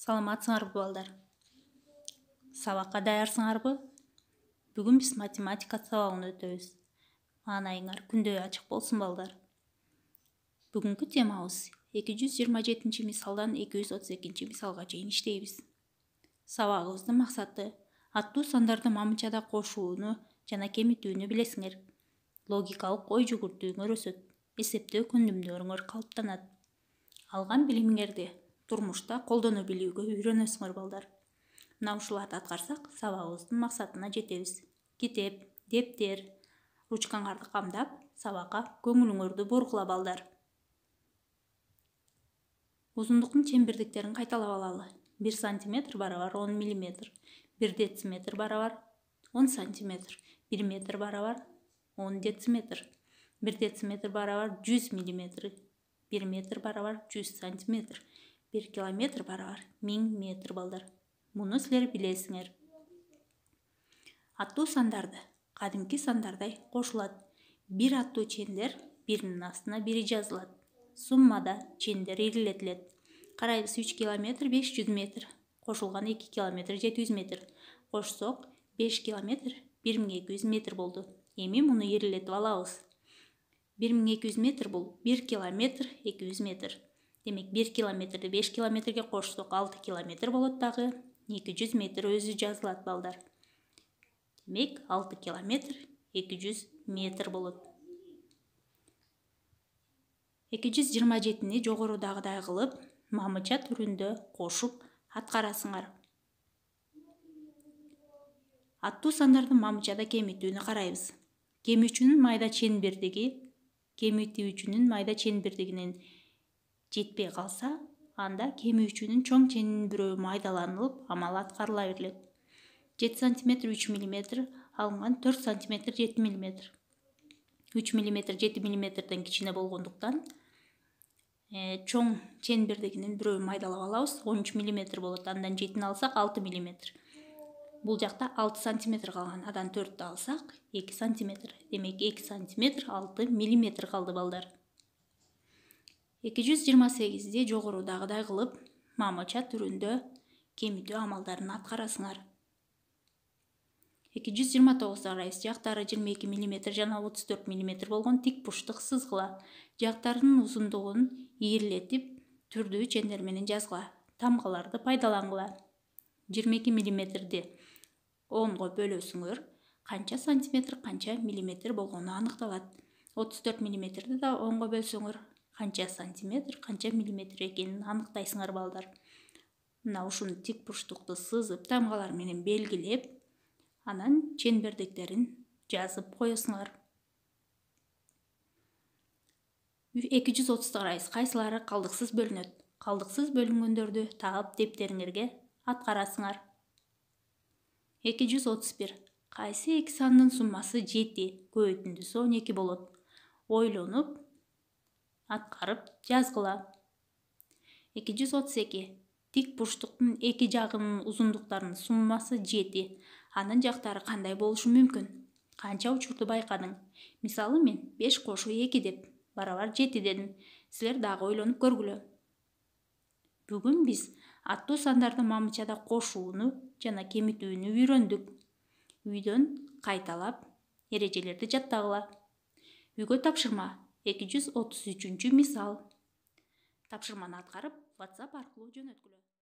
Саламатсыңарбы балдар? Сабакка даярсыңарбы? Бүгүн биз математика сабагын өтөбүз. Маанайыңар күндөй ачык болсун балдар. Бүгүнкү темабыз 227 мисалдан 232 мисалга чейин иштейбиз. Сабагыбыздын максаты аттуу сандарды мамычада кошууну жана кемитүүнү билесиңер. Логикалык ой жүгүртүүңөр өсөт. Эсептөө көндүмдөрүңөр калыптанат. Алган билимиңерди турмушта колдоно билүүгө үйрөнөсүңөр балдар. Мына ушуларды аткарсак, сабагыбыздын максатына жетебиз. Китеп, дептер, ручкаңарды камдап, сабакка көңүлүңөрдү бургула балдар. Узундуктун чембердиктерин кайталап алалы. 1 сантиметр барабар 10 миллиметр, 1 дециметр барабар 10 сантиметр, 1 метр барабар 10 дециметр, 1 дециметр барабар 100 миллиметр, 1 метр барабар 100 сантиметр, 1 километр барабар 1000 метр балдар. Муну силер билесиңер. Аттуу сандарды кадимки сандардай кошулат. Бир аттуу чендер биринин астына бири жазылат. Суммада чендер ирилетилет. Карайбыз 3 километр 500 метр. Кошулган 2 километр 700 метр. Кошсок 5 километр 1200 метр болду. Эми муну ирилетип алабыз. 1200 метр бул 1 километр 200 метр. Демек 1 километрди 5 километрге кошсок 6 километр болот дагы. 200 метр өзү жазылат балдар. Демек 6 километр 200 метр болот. 227-ни жогорудагыдай кылып, мамыча түрүндө кошуп аткарасыңар. Аттуу сандардын мамычада кемитүүнү карайбыз. Кемүүчүнүн майда чембердиги кемитүүчүнүн майда чембердигинен жетпей калса, анда кемүүчүнүн чоң ченинин бирөө майдаланылып, амал аткарыла берилет. 7 сантиметр 3 миллиметр алынган 4 сантиметр 7 миллиметр. 3 миллиметр 7 миллиметрден кичине болгондуктан чоң чембердигинин бирөө майдалап алабыз. 13 миллиметр болот. Андан 7-ни алсак 6 миллиметр. Бул жакта 6 сантиметр калган. Адан 4-тү алсак 2 сантиметр. Демек 2 сантиметр 6 миллиметр калды балдар. 228-ди жогорудагыдай кылып, мамыча түрүндө кемитүү амалдарын аткарасыңар. 229 карайбыз. Жактары 22 мм жана 34 мм болгон тик бурчтук сызгыла. Жактарынын узундугун ийрилетип, түрдүү чендер менен жазгыла. Тамгаларды пайдалангыла. 22 мм-ди 10го бөлөсүңөр, канча сантиметр, канча миллиметр болгону аныкталат. 34 мм-ди да 10го бөлсөңөр, канча сантиметр, канча миллиметр экенин аныктайсыңар балдар. Мына ушуну тик бурчтукту сызып, тамгалар менен белгилеп, анан чембердиктерин жазып коесуңар. 230 карайбыз. Кайсылары калдыксыз бөлүнөт? Калдыксыз бөлүнгөндөрдү таап дептериңерге аткарасыңар. 231. Кайсы эки сандын суммасы 7, көбөйтүндүсү 12 болот? Ойлонуп, аткарып жазгыла. 232. Тик бурчтуктун эки жагынын узундуктарынын суммасы 7. Анын жактары кандай болушу мүмкүн? Канча учурду байкадың? Мисалы мен 5 кошу 2 деп барабар 7 дедим. Силер дагы ойлонуп көргүлө. Бүгүн биз аттуу сандарды мамычада кошууну жана кемитүүнү үйрөндүк. Үйдөн кайталап, эрежелерди жаттагыла. Үйгө тапшырма 233 мисал. Тапшырманы аткарып, WhatsApp аркылуу жөнөткүлө.